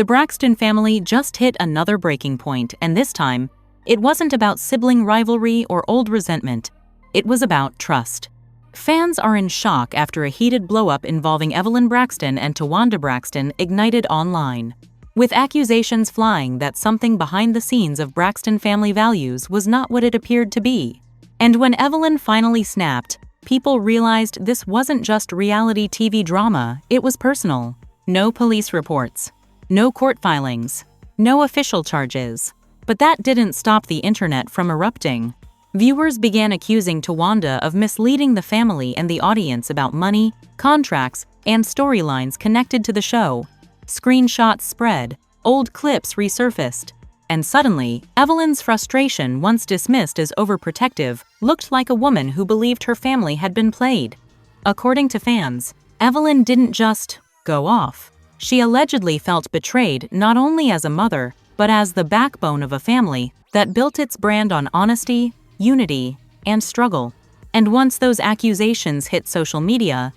The Braxton family just hit another breaking point, and this time, it wasn't about sibling rivalry or old resentment. It was about trust. Fans are in shock after a heated blow-up involving Evelyn Braxton and Towanda Braxton ignited online, with accusations flying that something behind the scenes of Braxton family values was not what it appeared to be. And when Evelyn finally snapped, people realized this wasn't just reality TV drama, it was personal. No police reports, no court filings, no official charges. But that didn't stop the internet from erupting. Viewers began accusing Towanda of misleading the family and the audience about money, contracts, and storylines connected to the show. Screenshots spread, old clips resurfaced, and suddenly, Evelyn's frustration, once dismissed as overprotective, looked like a woman who believed her family had been played. According to fans, Evelyn didn't just go off. She allegedly felt betrayed not only as a mother, but as the backbone of a family that built its brand on honesty, unity, and struggle. And once those accusations hit social media,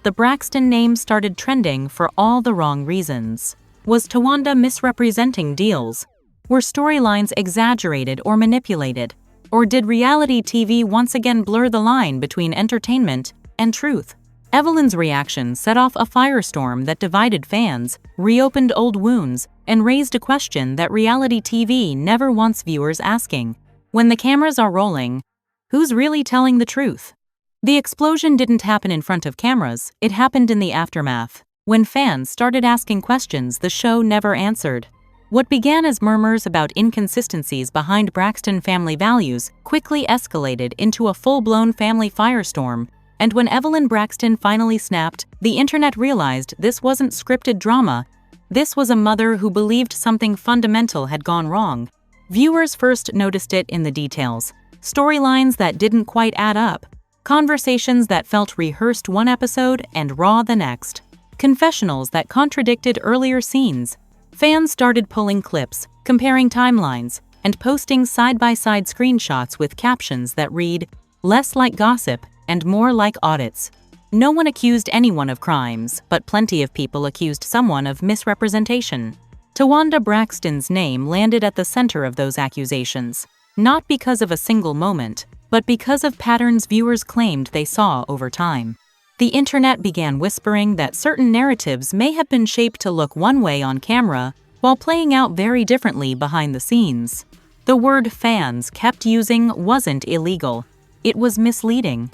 the Braxton name started trending for all the wrong reasons. Was Towanda misrepresenting deals? Were storylines exaggerated or manipulated? Or did reality TV once again blur the line between entertainment and truth? Evelyn's reaction set off a firestorm that divided fans, reopened old wounds, and raised a question that reality TV never wants viewers asking. When the cameras are rolling, who's really telling the truth? The explosion didn't happen in front of cameras, it happened in the aftermath. When fans started asking questions the show never answered. What began as murmurs about inconsistencies behind Braxton family values quickly escalated into a full-blown family firestorm. And when Evelyn Braxton finally snapped, the internet realized this wasn't scripted drama. This was a mother who believed something fundamental had gone wrong. Viewers first noticed it in the details. Storylines that didn't quite add up. Conversations that felt rehearsed one episode and raw the next. Confessionals that contradicted earlier scenes. Fans started pulling clips, comparing timelines, and posting side-by-side screenshots with captions that read, "Less like gossip and more like audits." No one accused anyone of crimes, but plenty of people accused someone of misrepresentation. Towanda Braxton's name landed at the center of those accusations, not because of a single moment, but because of patterns viewers claimed they saw over time. The internet began whispering that certain narratives may have been shaped to look one way on camera while playing out very differently behind the scenes. The word fans kept using wasn't illegal, it was misleading.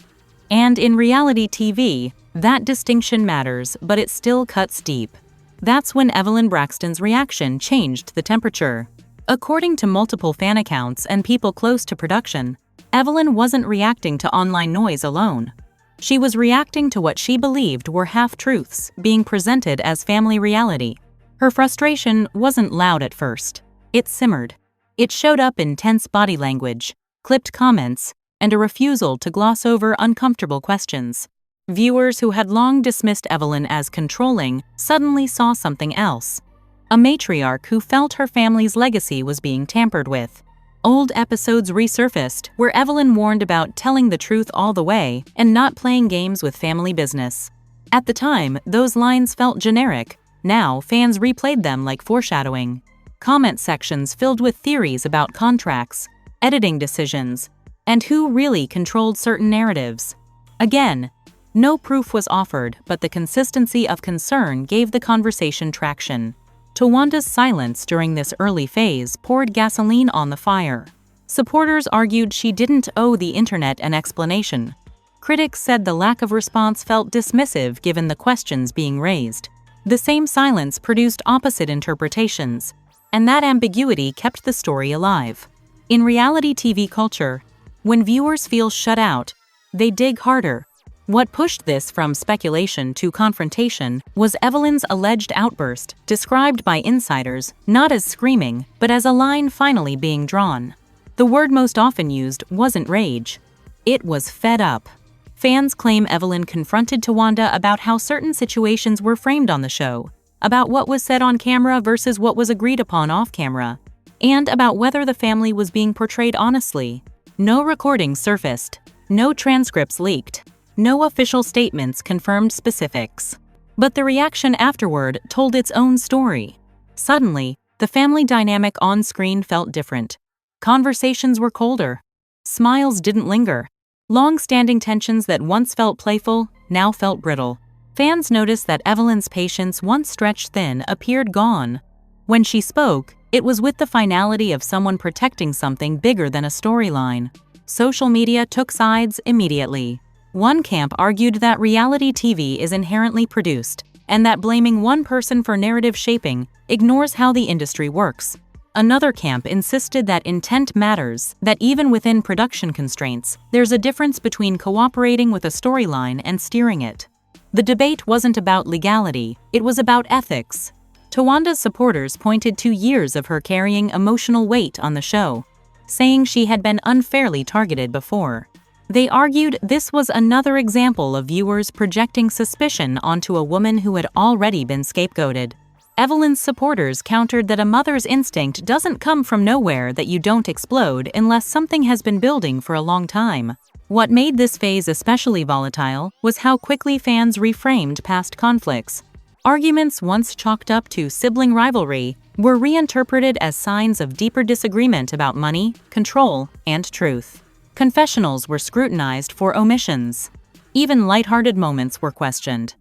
And in reality TV, that distinction matters, but it still cuts deep. That's when Evelyn Braxton's reaction changed the temperature. According to multiple fan accounts and people close to production, Evelyn wasn't reacting to online noise alone. She was reacting to what she believed were half-truths being presented as family reality. Her frustration wasn't loud at first. It simmered. It showed up in tense body language, clipped comments, and a refusal to gloss over uncomfortable questions. Viewers who had long dismissed Evelyn as controlling suddenly saw something else. A matriarch who felt her family's legacy was being tampered with. Old episodes resurfaced where Evelyn warned about telling the truth all the way and not playing games with family business. At the time, those lines felt generic. Now, fans replayed them like foreshadowing. Comment sections filled with theories about contracts, editing decisions, and who really controlled certain narratives. Again, no proof was offered, but the consistency of concern gave the conversation traction. Towanda's silence during this early phase poured gasoline on the fire. Supporters argued she didn't owe the internet an explanation. Critics said the lack of response felt dismissive given the questions being raised. The same silence produced opposite interpretations, and that ambiguity kept the story alive. In reality TV culture, when viewers feel shut out, they dig harder. What pushed this from speculation to confrontation was Evelyn's alleged outburst, described by insiders not as screaming, but as a line finally being drawn. The word most often used wasn't rage. It was fed up. Fans claim Evelyn confronted Towanda about how certain situations were framed on the show, about what was said on camera versus what was agreed upon off camera, and about whether the family was being portrayed honestly. No recordings surfaced, no transcripts leaked. No official statements confirmed specifics. But the reaction afterward told its own story. Suddenly, the family dynamic on screen felt different. Conversations were colder. Smiles didn't linger. Long-standing tensions that once felt playful now felt brittle. Fans noticed that Evelyn's patience, once stretched thin, appeared gone. When she spoke, it was with the finality of someone protecting something bigger than a storyline. Social media took sides immediately. One camp argued that reality TV is inherently produced, and that blaming one person for narrative shaping ignores how the industry works. Another camp insisted that intent matters, that even within production constraints, there's a difference between cooperating with a storyline and steering it. The debate wasn't about legality, it was about ethics. Towanda's supporters pointed to years of her carrying emotional weight on the show, saying she had been unfairly targeted before. They argued this was another example of viewers projecting suspicion onto a woman who had already been scapegoated. Evelyn's supporters countered that a mother's instinct doesn't come from nowhere, that you don't explode unless something has been building for a long time. What made this phase especially volatile was how quickly fans reframed past conflicts. Arguments once chalked up to sibling rivalry were reinterpreted as signs of deeper disagreement about money, control, and truth. Confessionals were scrutinized for omissions. Even lighthearted moments were questioned.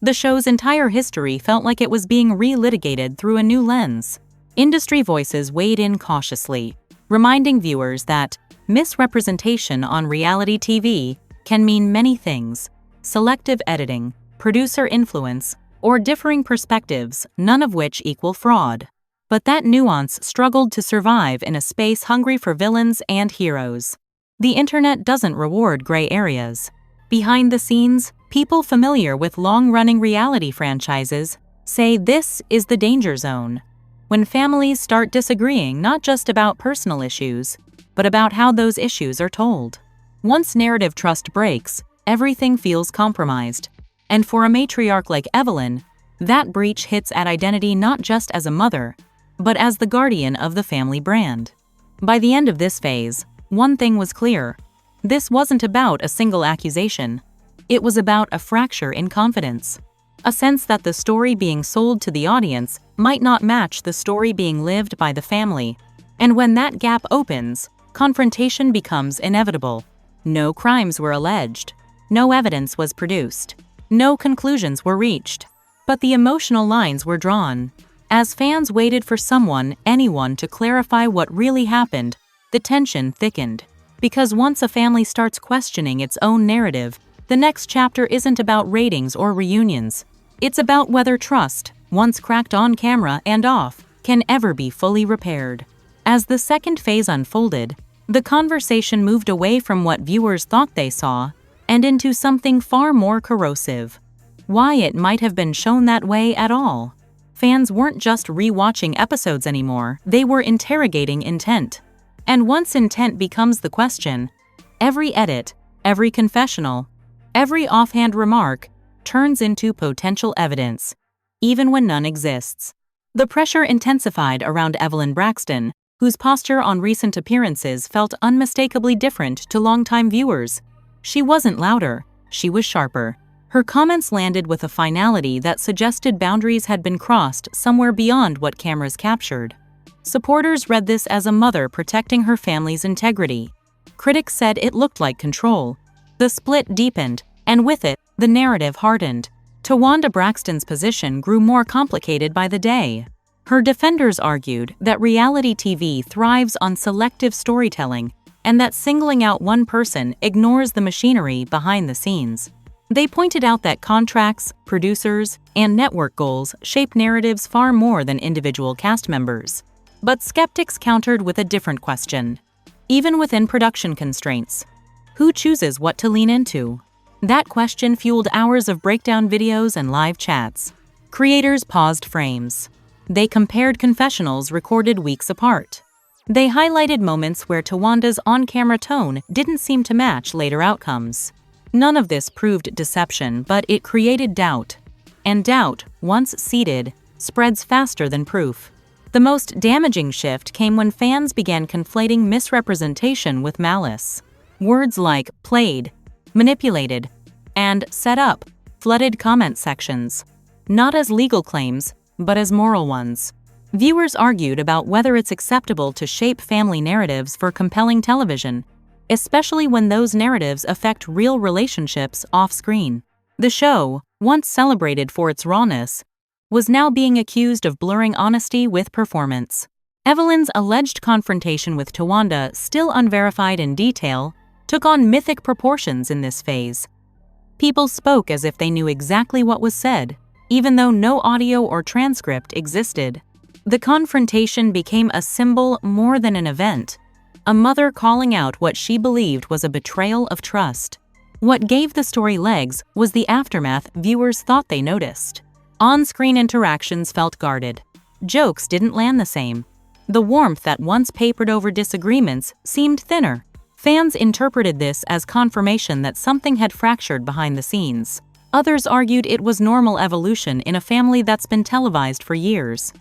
The show's entire history felt like it was being relitigated through a new lens. Industry voices weighed in cautiously, reminding viewers that misrepresentation on reality TV can mean many things: selective editing, producer influence, or differing perspectives, none of which equal fraud. But that nuance struggled to survive in a space hungry for villains and heroes. The internet doesn't reward gray areas. Behind the scenes, people familiar with long-running reality franchises say this is the danger zone. When families start disagreeing not just about personal issues, but about how those issues are told. Once narrative trust breaks, everything feels compromised. And for a matriarch like Evelyn, that breach hits at identity not just as a mother, but as the guardian of the family brand. By the end of this phase, one thing was clear. This wasn't about a single accusation. It was about a fracture in confidence. A sense that the story being sold to the audience might not match the story being lived by the family. And when that gap opens, confrontation becomes inevitable. No crimes were alleged. No evidence was produced. No conclusions were reached. But the emotional lines were drawn. As fans waited for anyone to clarify what really happened, the tension thickened. Because once a family starts questioning its own narrative, the next chapter isn't about ratings or reunions. It's about whether trust, once cracked on camera and off, can ever be fully repaired. As the second phase unfolded, the conversation moved away from what viewers thought they saw and into something far more corrosive. Why it might have been shown that way at all. Fans weren't just rewatching episodes anymore, they were interrogating intent. And once intent becomes the question, every edit, every confessional, every offhand remark turns into potential evidence, even when none exists. The pressure intensified around Evelyn Braxton, whose posture on recent appearances felt unmistakably different to longtime viewers. She wasn't louder, she was sharper. Her comments landed with a finality that suggested boundaries had been crossed somewhere beyond what cameras captured. Supporters read this as a mother protecting her family's integrity. Critics said it looked like control. The split deepened, and with it, the narrative hardened. Towanda Braxton's position grew more complicated by the day. Her defenders argued that reality TV thrives on selective storytelling and that singling out one person ignores the machinery behind the scenes. They pointed out that contracts, producers, and network goals shape narratives far more than individual cast members. But skeptics countered with a different question. Even within production constraints, who chooses what to lean into? That question fueled hours of breakdown videos and live chats. Creators paused frames. They compared confessionals recorded weeks apart. They highlighted moments where Towanda's on-camera tone didn't seem to match later outcomes. None of this proved deception, but it created doubt. And doubt, once seated, spreads faster than proof. The most damaging shift came when fans began conflating misrepresentation with malice. Words like played, manipulated, and set up flooded comment sections, not as legal claims, but as moral ones. Viewers argued about whether it's acceptable to shape family narratives for compelling television, especially when those narratives affect real relationships off-screen. The show, once celebrated for its rawness, was now being accused of blurring honesty with performance. Evelyn's alleged confrontation with Towanda, still unverified in detail, took on mythic proportions in this phase. People spoke as if they knew exactly what was said, even though no audio or transcript existed. The confrontation became a symbol more than an event, a mother calling out what she believed was a betrayal of trust. What gave the story legs was the aftermath viewers thought they noticed. On-screen interactions felt guarded. Jokes didn't land the same. The warmth that once papered over disagreements seemed thinner. Fans interpreted this as confirmation that something had fractured behind the scenes. Others argued it was normal evolution in a family that's been televised for years.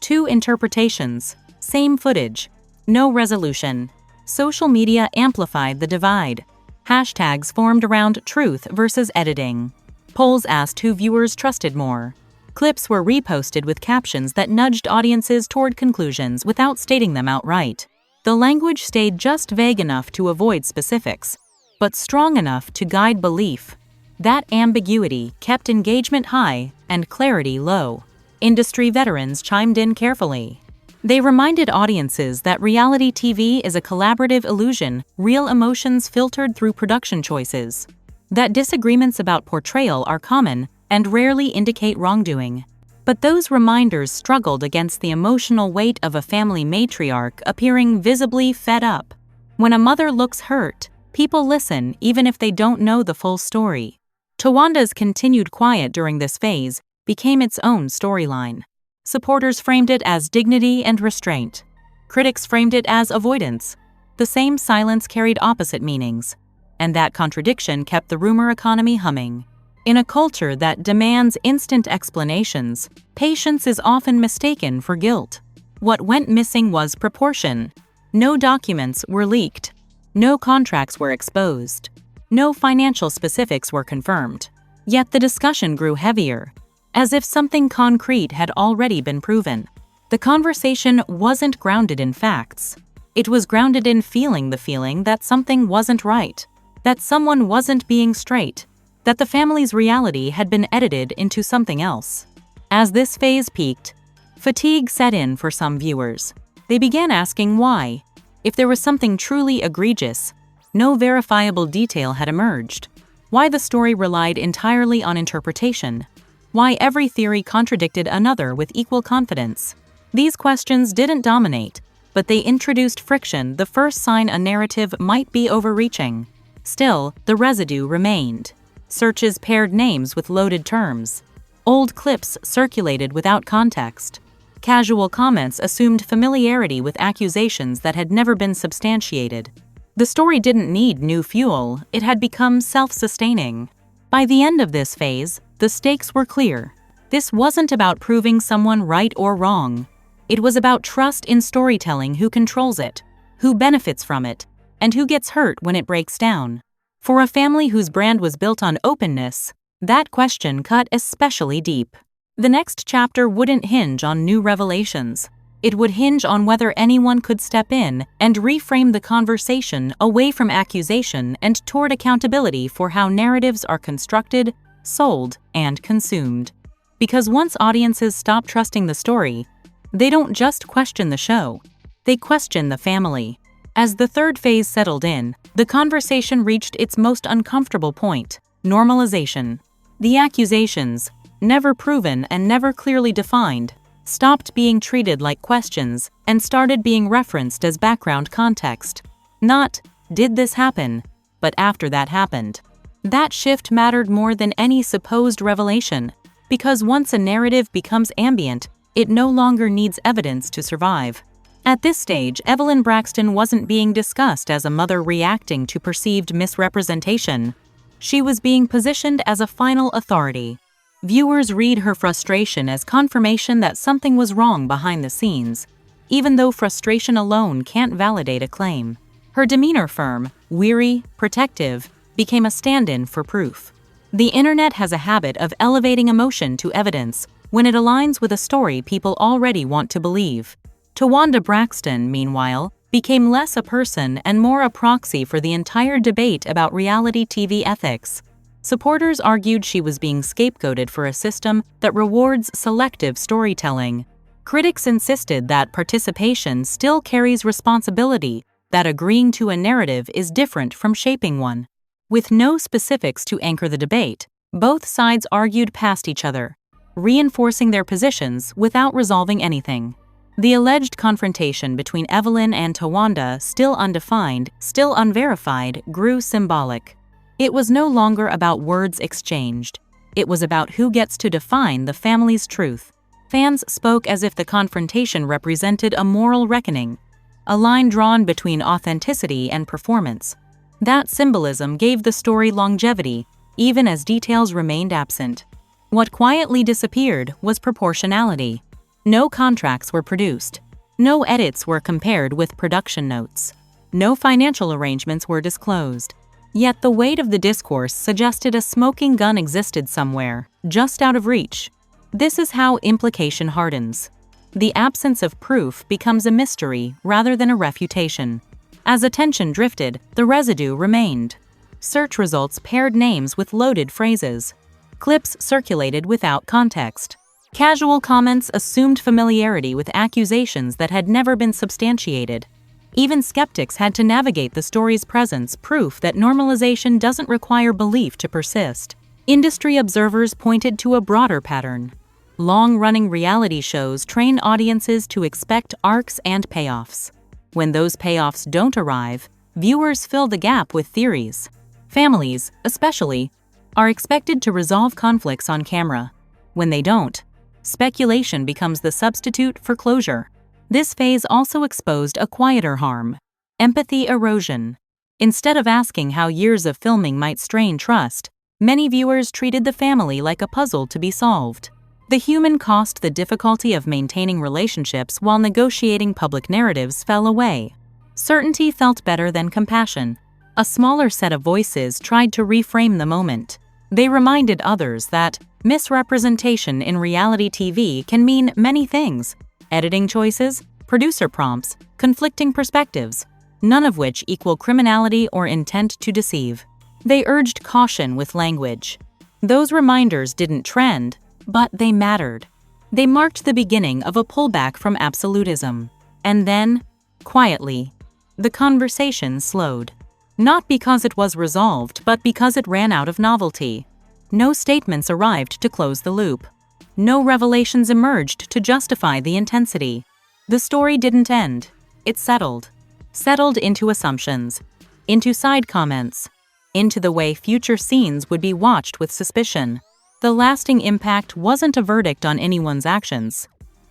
Two interpretations, same footage, no resolution. Social media amplified the divide. Hashtags formed around truth versus editing. Polls asked who viewers trusted more. Clips were reposted with captions that nudged audiences toward conclusions without stating them outright. The language stayed just vague enough to avoid specifics, but strong enough to guide belief. That ambiguity kept engagement high and clarity low. Industry veterans chimed in carefully. They reminded audiences that reality TV is a collaborative illusion, real emotions filtered through production choices. That disagreements about portrayal are common and rarely indicate wrongdoing. But those reminders struggled against the emotional weight of a family matriarch appearing visibly fed up. When a mother looks hurt, people listen even if they don't know the full story. Towanda's continued quiet during this phase became its own storyline. Supporters framed it as dignity and restraint. Critics framed it as avoidance. The same silence carried opposite meanings, and that contradiction kept the rumor economy humming. In a culture that demands instant explanations, patience is often mistaken for guilt. What went missing was proportion. No documents were leaked. No contracts were exposed. No financial specifics were confirmed. Yet the discussion grew heavier, as if something concrete had already been proven. The conversation wasn't grounded in facts. It was grounded in feeling the feeling that something wasn't right, that someone wasn't being straight, that the family's reality had been edited into something else. As this phase peaked, fatigue set in for some viewers. They began asking why. If there was something truly egregious, no verifiable detail had emerged. Why the story relied entirely on interpretation. Why every theory contradicted another with equal confidence. These questions didn't dominate, but they introduced friction, the first sign a narrative might be overreaching. Still, the residue remained. Searches paired names with loaded terms. Old clips circulated without context. Casual comments assumed familiarity with accusations that had never been substantiated. The story didn't need new fuel, it had become self-sustaining. By the end of this phase, the stakes were clear. This wasn't about proving someone right or wrong. It was about trust in storytelling, who controls it, who benefits from it, and who gets hurt when it breaks down. For a family whose brand was built on openness, that question cut especially deep. The next chapter wouldn't hinge on new revelations. It would hinge on whether anyone could step in and reframe the conversation away from accusation and toward accountability for how narratives are constructed, sold, and consumed. Because once audiences stop trusting the story, they don't just question the show, they question the family. As the third phase settled in, the conversation reached its most uncomfortable point: normalization. The accusations, never proven and never clearly defined, stopped being treated like questions and started being referenced as background context. Not, did this happen, but after that happened. That shift mattered more than any supposed revelation, because once a narrative becomes ambient, it no longer needs evidence to survive. At this stage, Evelyn Braxton wasn't being discussed as a mother reacting to perceived misrepresentation. She was being positioned as a final authority. Viewers read her frustration as confirmation that something was wrong behind the scenes, even though frustration alone can't validate a claim. Her demeanor, firm, weary, protective, became a stand-in for proof. The internet has a habit of elevating emotion to evidence, when it aligns with a story people already want to believe. Towanda Braxton, meanwhile, became less a person and more a proxy for the entire debate about reality TV ethics. Supporters argued she was being scapegoated for a system that rewards selective storytelling. Critics insisted that participation still carries responsibility, that agreeing to a narrative is different from shaping one. With no specifics to anchor the debate, both sides argued past each other, reinforcing their positions without resolving anything. The alleged confrontation between Evelyn and Towanda, still undefined, still unverified, grew symbolic. It was no longer about words exchanged. It was about who gets to define the family's truth. Fans spoke as if the confrontation represented a moral reckoning, a line drawn between authenticity and performance. That symbolism gave the story longevity, even as details remained absent. What quietly disappeared was proportionality. No contracts were produced. No edits were compared with production notes. No financial arrangements were disclosed. Yet the weight of the discourse suggested a smoking gun existed somewhere, just out of reach. This is how implication hardens. The absence of proof becomes a mystery rather than a refutation. As attention drifted, the residue remained. Search results paired names with loaded phrases. Clips circulated without context. Casual comments assumed familiarity with accusations that had never been substantiated. Even skeptics had to navigate the story's presence, proof that normalization doesn't require belief to persist. Industry observers pointed to a broader pattern. Long-running reality shows train audiences to expect arcs and payoffs. When those payoffs don't arrive, viewers fill the gap with theories. Families, especially, are expected to resolve conflicts on camera. When they don't, speculation becomes the substitute for closure. This phase also exposed a quieter harm: empathy erosion. Instead of asking how years of filming might strain trust, many viewers treated the family like a puzzle to be solved. The human cost, the difficulty of maintaining relationships while negotiating public narratives, fell away. Certainty felt better than compassion. A smaller set of voices tried to reframe the moment. They reminded others that misrepresentation in reality TV can mean many things: editing choices, producer prompts, conflicting perspectives, none of which equal criminality or intent to deceive. They urged caution with language. Those reminders didn't trend, but they mattered. They marked the beginning of a pullback from absolutism. And then, quietly, the conversation slowed. Not because it was resolved, but because it ran out of novelty. No statements arrived to close the loop. No revelations emerged to justify the intensity. The story didn't end. It settled. Settled into assumptions, into side comments, into the way future scenes would be watched with suspicion. The lasting impact wasn't a verdict on anyone's actions.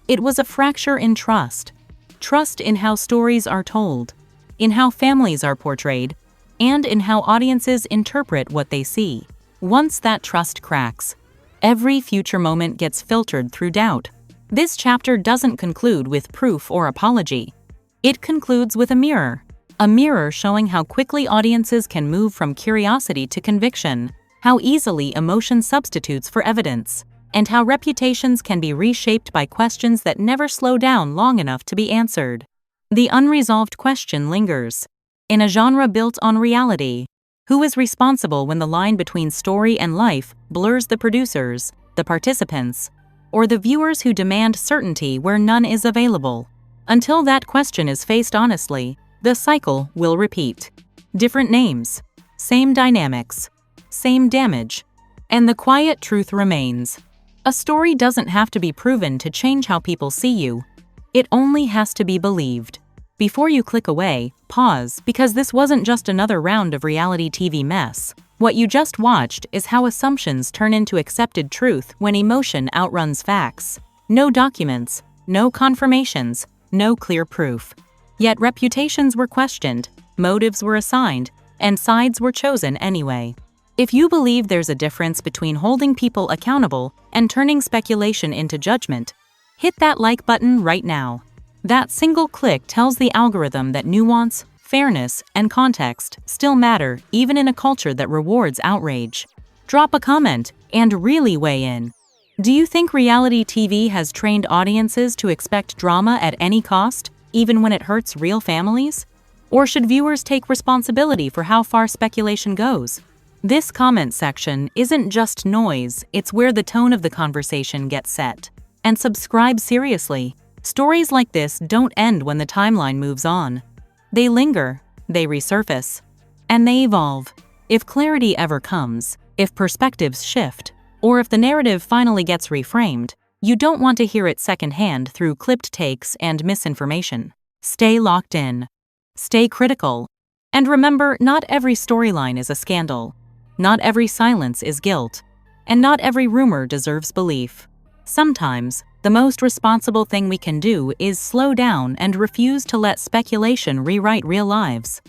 It was a fracture in trust. Trust in how stories are told, in how families are portrayed, and in how audiences interpret what they see. Once that trust cracks, every future moment gets filtered through doubt. This chapter doesn't conclude with proof or apology. It concludes with a mirror showing how quickly audiences can move from curiosity to conviction, how easily emotion substitutes for evidence, and how reputations can be reshaped by questions that never slow down long enough to be answered. The unresolved question lingers. In a genre built on reality, who is responsible when the line between story and life blurs: the producers, the participants, or the viewers who demand certainty where none is available? Until that question is faced honestly, the cycle will repeat. Different names, same dynamics, same damage, and the quiet truth remains. A story doesn't have to be proven to change how people see you. It only has to be believed. Before you click away, pause, because this wasn't just another round of reality TV mess. What you just watched is how assumptions turn into accepted truth when emotion outruns facts. No documents, no confirmations, no clear proof. Yet reputations were questioned, motives were assigned, and sides were chosen anyway. If you believe there's a difference between holding people accountable and turning speculation into judgment, hit that like button right now. That single click tells the algorithm that nuance, fairness, and context still matter even in a culture that rewards outrage. Drop a comment and really weigh in. Do you think reality TV has trained audiences to expect drama at any cost, even when it hurts real families? Or should viewers take responsibility for how far speculation goes? This comment section isn't just noise, it's where the tone of the conversation gets set. And subscribe seriously. Stories like this don't end when the timeline moves on. They linger, they resurface, and they evolve. If clarity ever comes, if perspectives shift, or if the narrative finally gets reframed, you don't want to hear it secondhand through clipped takes and misinformation. Stay locked in. Stay critical. And remember, not every storyline is a scandal. Not every silence is guilt. And not every rumor deserves belief. Sometimes, the most responsible thing we can do is slow down and refuse to let speculation rewrite real lives.